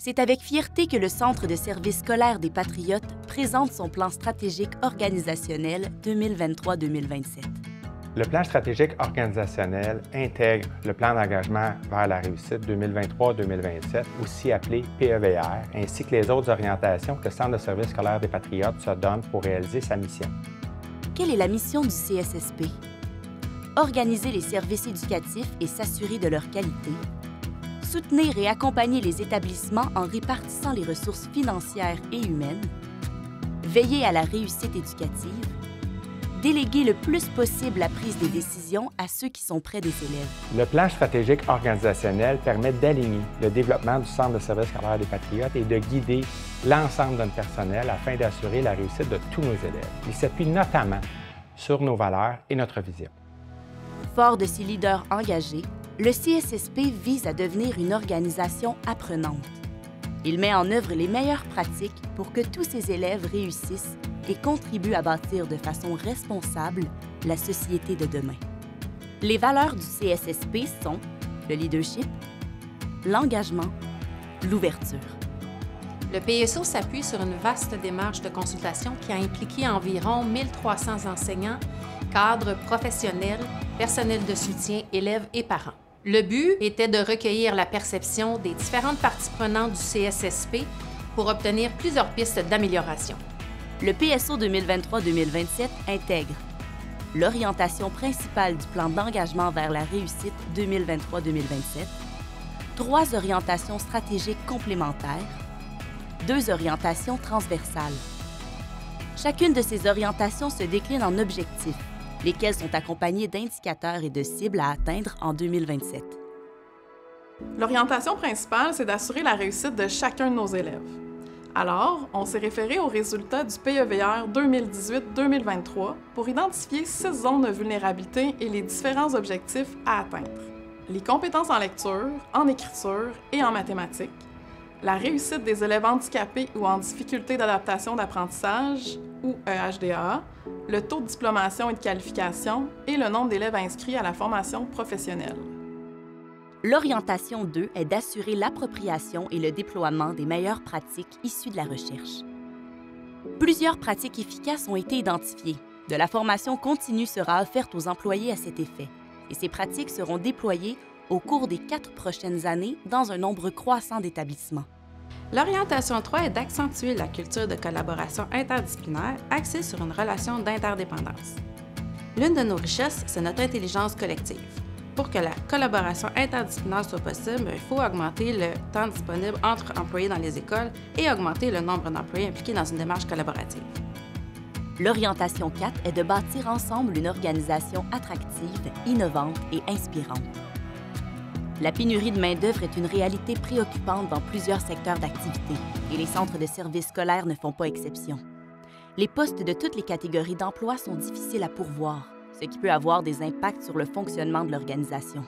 C'est avec fierté que le Centre de services scolaires des Patriotes présente son plan stratégique organisationnel 2023-2027. Le plan stratégique organisationnel intègre le plan d'engagement vers la réussite 2023-2027, aussi appelé PEVR, ainsi que les autres orientations que le Centre de services scolaires des Patriotes se donne pour réaliser sa mission. Quelle est la mission du CSSP? Organiser les services éducatifs et s'assurer de leur qualité. Soutenir et accompagner les établissements en répartissant les ressources financières et humaines. Veiller à la réussite éducative. Déléguer le plus possible la prise des décisions à ceux qui sont près des élèves. Le plan stratégique organisationnel permet d'aligner le développement du Centre de services scolaires des Patriotes et de guider l'ensemble de notre personnel afin d'assurer la réussite de tous nos élèves. Il s'appuie notamment sur nos valeurs et notre vision. Fort de ses leaders engagés, le CSSP vise à devenir une organisation apprenante. Il met en œuvre les meilleures pratiques pour que tous ses élèves réussissent et contribuent à bâtir de façon responsable la société de demain. Les valeurs du CSSP sont le leadership, l'engagement, l'ouverture. Le PSO s'appuie sur une vaste démarche de consultation qui a impliqué environ 1300 enseignants, cadres, professionnels, personnel de soutien, élèves et parents. Le but était de recueillir la perception des différentes parties prenantes du CSSP pour obtenir plusieurs pistes d'amélioration. Le PSO 2023-2027 intègre l'orientation principale du plan d'engagement vers la réussite 2023-2027, 3 orientations stratégiques complémentaires, 2 orientations transversales. Chacune de ces orientations se décline en objectifs, lesquels sont accompagnés d'indicateurs et de cibles à atteindre en 2027. L'orientation principale, c'est d'assurer la réussite de chacun de nos élèves. Alors, on s'est référé aux résultats du PEVR 2018-2023 pour identifier 6 zones de vulnérabilité et les différents objectifs à atteindre. Les compétences en lecture, en écriture et en mathématiques, la réussite des élèves handicapés ou en difficulté d'adaptation d'apprentissage, ou EHDA, le taux de diplomation et de qualification et le nombre d'élèves inscrits à la formation professionnelle. L'orientation 2 est d'assurer l'appropriation et le déploiement des meilleures pratiques issues de la recherche. Plusieurs pratiques efficaces ont été identifiées. De la formation continue sera offerte aux employés à cet effet, et ces pratiques seront déployées au cours des 4 prochaines années dans un nombre croissant d'établissements. L'orientation 3 est d'accentuer la culture de collaboration interdisciplinaire axée sur une relation d'interdépendance. L'une de nos richesses, c'est notre intelligence collective. Pour que la collaboration interdisciplinaire soit possible, il faut augmenter le temps disponible entre employés dans les écoles et augmenter le nombre d'employés impliqués dans une démarche collaborative. L'orientation 4 est de bâtir ensemble une organisation attractive, innovante et inspirante. La pénurie de main-d'œuvre est une réalité préoccupante dans plusieurs secteurs d'activité et les centres de services scolaires ne font pas exception. Les postes de toutes les catégories d'emploi sont difficiles à pourvoir, ce qui peut avoir des impacts sur le fonctionnement de l'organisation.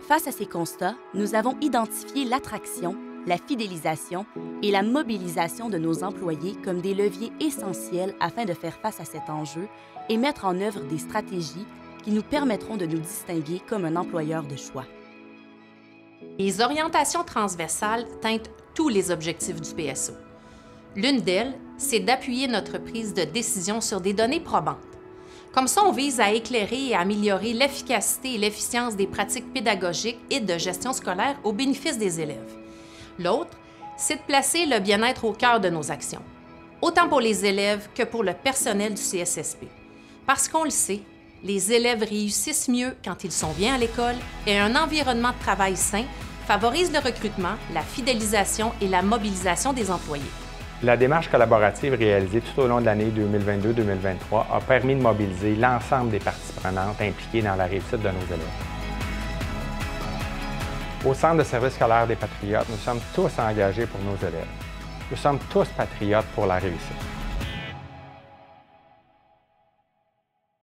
Face à ces constats, nous avons identifié l'attraction, la fidélisation et la mobilisation de nos employés comme des leviers essentiels afin de faire face à cet enjeu et mettre en œuvre des stratégies qui nous permettront de nous distinguer comme un employeur de choix. Les orientations transversales teintent tous les objectifs du PSO. L'une d'elles, c'est d'appuyer notre prise de décision sur des données probantes. Comme ça, on vise à éclairer et à améliorer l'efficacité et l'efficience des pratiques pédagogiques et de gestion scolaire au bénéfice des élèves. L'autre, c'est de placer le bien-être au cœur de nos actions, autant pour les élèves que pour le personnel du CSSP. Parce qu'on le sait, les élèves réussissent mieux quand ils sont bien à l'école et un environnement de travail sain favorise le recrutement, la fidélisation et la mobilisation des employés. La démarche collaborative réalisée tout au long de l'année 2022-2023 a permis de mobiliser l'ensemble des parties prenantes impliquées dans la réussite de nos élèves. Au Centre de services scolaires des Patriotes, nous sommes tous engagés pour nos élèves. Nous sommes tous patriotes pour la réussite.